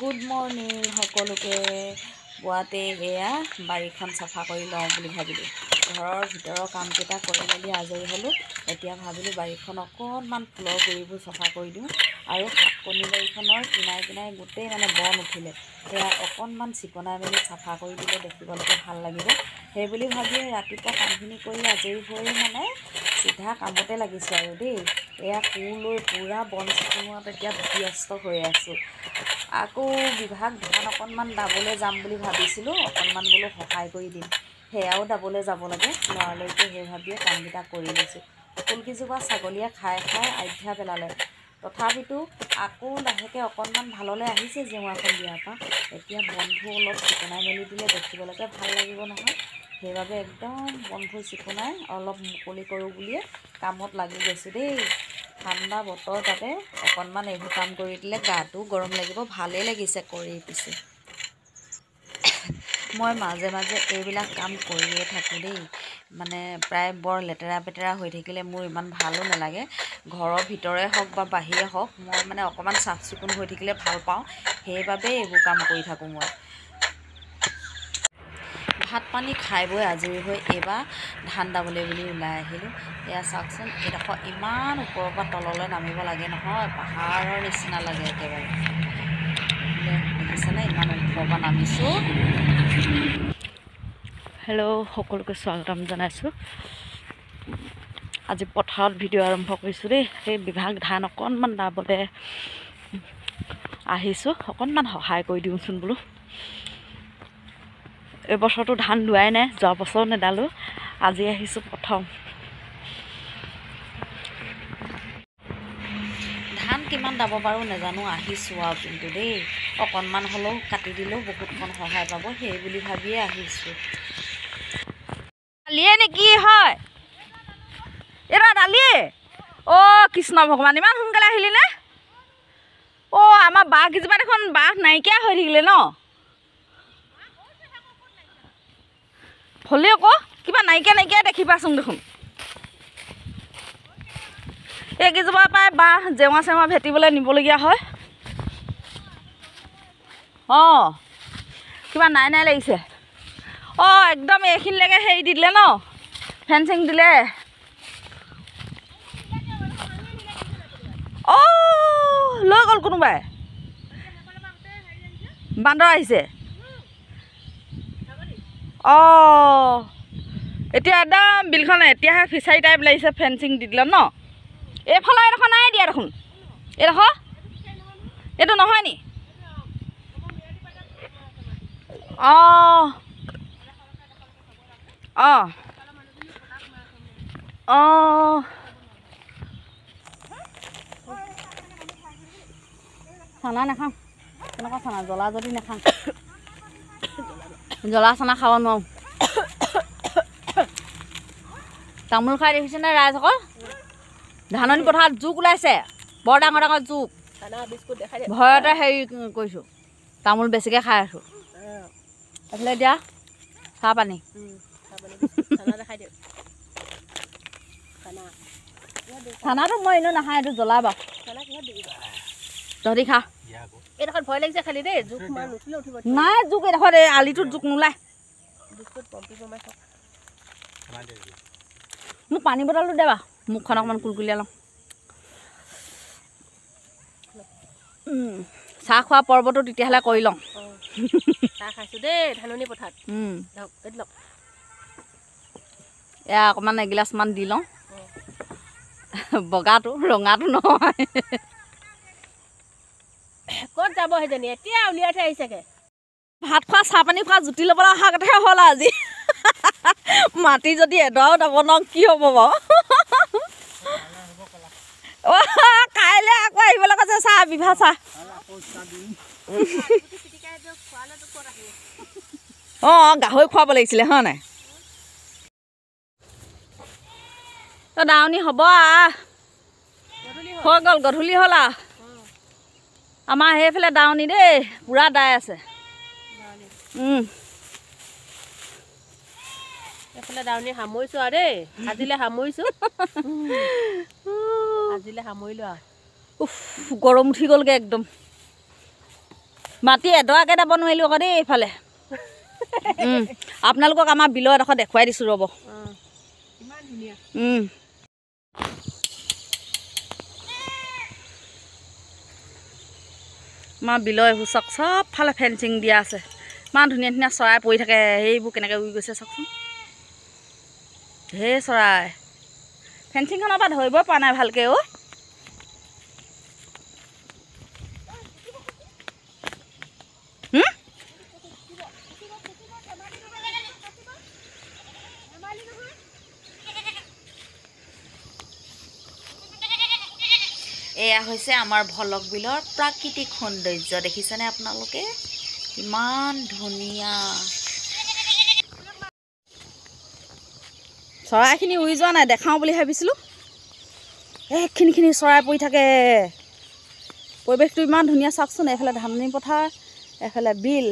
Good morning সকলোকে। পুৱাতে এয়া বাৰীখন চাফা কৰি লওঁ বুলি ভাবিলোঁ। ঘৰৰ ভিতৰৰ কামকেইটা কৰি মেলি আজৰি হ'লোঁ। এতিয়া ভাবিলোঁ বাৰীখন অকণমান ফুলৰ গুৰিবোৰ চফা কৰি দিওঁ আৰু শাক কণী বাৰীখনৰ কিনাৰে কিনাৰে গোটেই বন উঠিলে সেয়া অকণমান চিকনাই মেলি চাফা কৰি দিলে দেখিবলৈকে ভাল লাগিব। সেই বুলি ভাবিয়ে ৰাতিপুৱা কামখিনি কৰি আজৰি হৈ চিধা কামতে লাগিছোঁ আৰু দেই। এয়া কোৰ লৈ পূৰা বন চিকুণোৱাত এতিয়া ব্যস্ত হৈ আছোঁ। আকৌ বিভাগ ধান অকণমান দাবলৈ যাম বুলি ভাবিছিলোঁ, অকণমান বোলো সহায় কৰি দিম। সেয়াও দাবলৈ যাব লাগে লৰালৰিকৈ, সেই ভাবিয়ে কামকেইটা কৰি লৈছোঁ। ফুলকেইজোপা ছাগলীয়ে খাই খাই আধ্যা পেলালে। তথাপিতো আকৌ লাহেকৈ অকণমান ভাললৈ আহিছে জেওৰাখন দিয়াৰ পৰা। এতিয়া বনবোৰ অলপ চিকুণাই মেলি দিলে দেখিবলৈকে ভাল লাগিব নহয়। সেইবাবে একদম বনবোৰ চিকুণাই অলপ মুকলি কৰোঁ বুলিয়ে কামত লাগি গৈছোঁ দেই। ঠাণ্ডা বতৰ তাতে অকণমান এইবোৰ কাম কৰি দিলে গাটো গৰম লাগিব, ভালেই লাগিছে কৰি। পিছে মই মাজে মাজে এইবিলাক কাম কৰিয়ে থাকোঁ দেই। প্ৰায় বৰ লেতেৰা পেতেৰা হৈ থাকিলে মোৰ ইমান ভালো নালাগে। ঘৰৰ ভিতৰে হওক বা বাহিৰে হওক মই অকণমান চাফ চিকুণ হৈ থাকিলে ভাল পাওঁ। সেইবাবেই এইবোৰ কাম কৰি থাকোঁ মই। ভাত পানী খাই বৈ আজৰি হৈ এইবাৰ ধান দাবলৈ বুলি ওলাই আহিলোঁ। এয়া চাওকচোন, এইডোখৰ ইমান ওপৰৰ পৰা তললৈ নামিব লাগে নহয়, পাহাৰৰ নিচিনা লাগে একেবাৰে। দেখিছেনে ইমান ওপৰৰ পৰা নামিছোঁ। হেল্ল', সকলোকে স্বাগতম জনাইছোঁ। আজি পথাৰত ভিডিঅ' আৰম্ভ কৰিছোঁ দেই। সেই বিভাগ ধান অকণমান দাবলৈ আহিছোঁ, অকণমান সহায় কৰি দিওঁচোন বোলো। এইবছৰটো ধান লোৱাই নাই, যোৱা বছৰ নেদালোঁ, আজি আহিছোঁ প্ৰথম। ধান কিমান দাব পাৰোঁ নাজানো, আহিছোঁ আৰু কিন্তু দেই। অকণমান হ'লেও কাটি দিলেও বহুতখন সহায় পাব, সেই বুলি ভাবিয়ে আহিছোঁ। দালিয়ে নেকি হয় এইটো দালিয়ে? অ' কৃষ্ণ ভগৱান, ইমান সোনকালে আহিলি নে? অ' আমাৰ বাঁহকেইজোপা দেখোন বাঁহ নাইকিয়া হৈ থাকিলে ন? হ'লে আকৌ কিবা নাইকিয়া দেখি পাইছোং দেখোন। এইকেইজোপাৰ পৰাই বাঁহ জেওৰা চেওৰা ভেটিবলৈ নিবলগীয়া হয়। অঁ কিবা নাই লাগিছে। অঁ একদম এইখিনিলৈকে হেৰি দি দিলে ন, ফেঞ্চিং দিলে। অঁ লৈ গ'ল কোনোবাই, বান্দৰ আহিছে। অঁ এতিয়া একদম বিলখন এতিয়াহে ফিচাৰী টাইপ লাগিছে, ফেঞ্চিং দি দিলে ন। এইফালে এইডোখৰ নাই দিয়া দেখোন, এইডোখৰ এইটো নহয় নি? অঁ অঁ অঁ চানা নাখাওঁ, কেনেকুৱা চানা, জ্বলা যদি নাখাওঁ। জ্বলা চানা খাব নোৱাৰোঁ। তামোল খাই দেখিছেনে ৰাইজ অকল? ধাননি পথাৰত জোক ওলাইছে, বৰ ডাঙৰ ডাঙৰ জোক। ভয়তে হেৰি কৰিছোঁ, তামোল বেছিকৈ খাই আছোঁ। এইফালে এতিয়া চাহ পানী চানাটো মই এনেও নাখাওঁ, এইটো জ্বলা বাৰু। তহঁতি খা। এইডোখৰত ভয় লাগিছে খালি দেই, জোক নাই, জোক এইডোখৰত এই আলিটোত জোক নোলায়। মোক পানী বটলটো দে বাৰু, মুখখন অকণমান কুলকুলিয়াই লওঁ। চাহ খোৱা পৰ্বটো তেতিয়াহ'লে কৰি লওঁ। চাহ খাইছোঁ দেই ধাননি পথাৰত। এয়া অকণমান এগিলাচমান দি লওঁ, বগাটো ৰঙাটো নহয়। ক'ত যাব সেইজনী, এতিয়া উলিয়াই থৈ আহিছেগৈ। ভাত খোৱা চাহ পানী খোৱা জুতি ল'বলৈ অহা কথাহে হ'ল আজি। মাটি যদি এডৰাও দাব নোৱাৰোঁ কি হ'ব বাৰু। অঁ কাইলৈ আকৌ আহিবলৈ কৈছে চাহ, বিভা চাহ। অঁ গাহৰি খুৱাব লাগিছিলে হয় নাই? তই দাৱনি হ'ব আহ, হৈ গ'ল, গধূলি হ'ল আহ। আমাৰ সেইফালে দাৱনি দেই, পূৰা দাই আছে। এইফালে দাৱনি সামৰিছোঁ আৰু দেই, আজিলৈ সামৰিছোঁ। আজিলৈ সামৰিলোঁ আৰু। গৰম উঠি গ'লগৈ একদম। মাটি এডৰাকৈ দাব নোৱাৰিলোঁ আকৌ দেই এইফালে আপোনালোকক আমাৰ বিলৰ এডোখৰ দেখুৱাই দিছোঁ ৰ'ব ইমান ধুনীয়া আমাৰ বিলৰ এইবোৰ চাওক চবফালে ফেঞ্চিং দিয়া আছে ইমান ধুনীয়া ধুনীয়া চৰাই পৰি থাকে সেইবোৰ কেনেকৈ উৰি গৈছে চাওকচোন ঢেৰ চৰাই ফেঞ্চিংখনৰ পৰা ধৰিব পৰা নাই ভালকৈ অ' এয়া হৈছে আমাৰ ভলক বিলৰ প্ৰাকৃতিক সৌন্দৰ্য দেখিছেনে আপোনালোকে ইমান ধুনীয়া চৰাইখিনি উৰি যোৱা নাই দেখাওঁ বুলি ভাবিছিলোঁ এইখিনি চৰাই পৰি থাকে পৰিৱেশটো ইমান ধুনীয়া চাওকচোন এইফালে ধাননি পথাৰ এইফালে বিল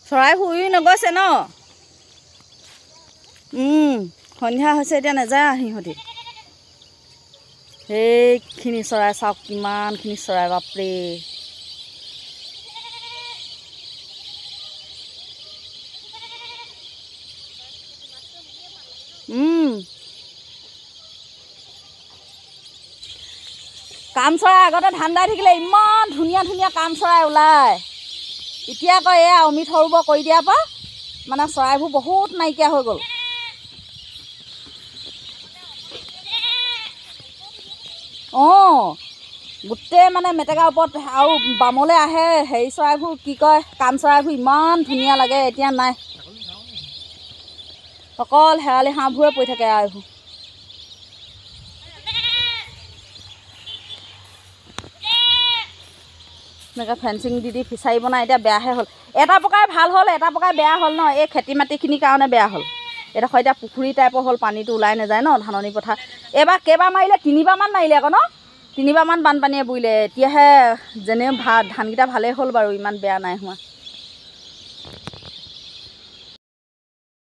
চৰাইবোৰ উৰি নগৈছে ন সন্ধিয়া হৈছে এতিয়া নাযায় সিহঁতি সেইখিনি চৰাই চাওক কিমানখিনি চৰাই বাপৰে কাম চৰাই আগতে ধান দাই থাকিলে ইমান ধুনীয়া ধুনীয়া কাম চৰাই ওলায় এতিয়া আকৌ এয়া অমিত সৰোবৰ কৰি দিয়াৰ পৰা মানে চৰাইবোৰ বহুত নাইকিয়া হৈ গ'ল গোটেই মানে মেটেকাৰ ওপৰত আৰু বামলৈ আহে হেৰি চৰাইবোৰ কি কয় কাম চৰাইবোৰ ইমান ধুনীয়া লাগে এতিয়া নাই অকল শেৱালি হাঁহবোৰে পৰি থাকে আৰু এইবোৰ এনেকৈ ফেঞ্চিং দি ফিচাৰী বনাই এতিয়া বেয়াহে হ'ল এটা প্ৰকাৰে ভাল হ'ল এটা প্ৰকাৰে বেয়া হ'ল ন এই খেতি মাটিখিনিৰ কাৰণে বেয়া হ'ল এডোখৰ এতিয়া পুখুৰী টাইপৰ হ'ল পানীটো ওলাই নাযায় ন ধাননি পথাৰ এইবাৰ কেইবাৰ মাৰিলে 3বাৰমান মাৰিলে আকৌ ন 3বাৰমান বানপানীয়ে বুৰিলে এতিয়াহে যেনে ধানকেইটা ভালেই হ'ল বাৰু ইমান বেয়া নাই হোৱা